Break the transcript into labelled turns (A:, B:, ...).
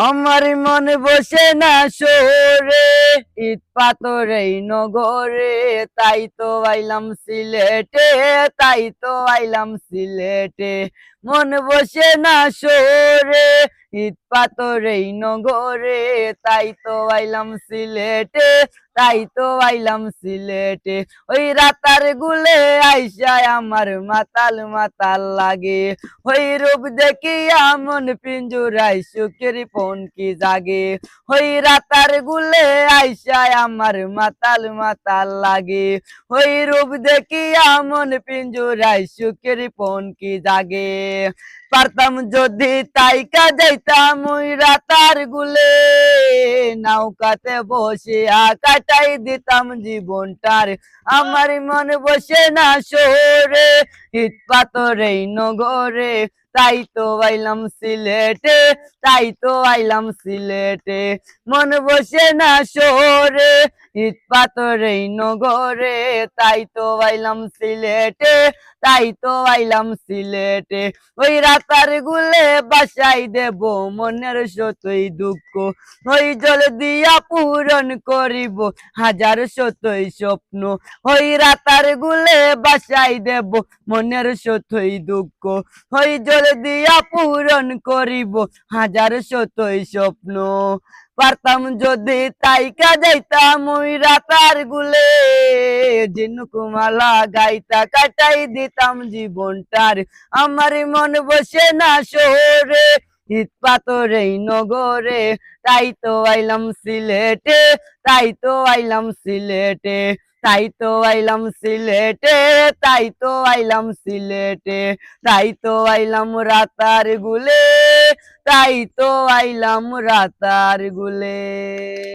A: আমার মনে বসে না শহরে, ইট পাথর এই নগরে, তাই তো আইলাম সিলেটে, তাই তো আইলাম সিলেটে। মন বসে না শহরে, ইট পাথর এই নগরে, তাই তো আইলাম সিলেটে, তাই তো আইলাম সিলেটে। ওই রাতার গুলে আইসায় আমার মাতাল মাতাল লাগে, ওই রূপ দেখিয়া মন পিঞ্জুরাই সুখের পন কি জাগে। ওই রাতার গুলে আইসায় আমার মাতাল মাতাল লাগে, ওই রূপ দেখিয়া মন পিঞ্জুরাই সুখের পন কি জাগে। পারতাম যদি তাইকা যাইতাম ওই রাতার গুলে, নৌকাতে বসিয়া কাটাই দিতাম জীবনটার। আমার মন বসে না শহরে, ইট পাথর এই নগরে, তাই তো আইলাম সিলেটে, তাই তো আইলাম সিলেটে। মন বসে না শহরে, ইট পাথর এই নগরে, তাই তো আইলাম সিলেটে, তাই তো আইলাম সিলেটে। ওই রাতার গুলে বাসাই দেব মনের শতই দুঃখ, ওই জল দিয়া পূরণ করিব হাজার শতই স্বপ্ন। ওই রাতার গুলে বাসাই দেব মনের শতই দুঃখ, ওই জল দিয়া পূরণ করিব হাজার শতই স্বপ্ন। পারতাম যদি তাইকা যাইতাম ওই রাতার গুলে, ঝিনুকমালা গাইতা কাটাই দিতাম জীবনটার। আমার মন বসে না শহরে, ইট পাথর এই নগরে, তাই তো আইলাম সিলেটে, তাই তো আইলাম সিলেটে, তাই তো আইলাম সিলেটে, তাই তো আইলাম সিলেটে, তাই তো আইলাম রাতার গুলে, তাই তো আইলাম রাতার গুলে।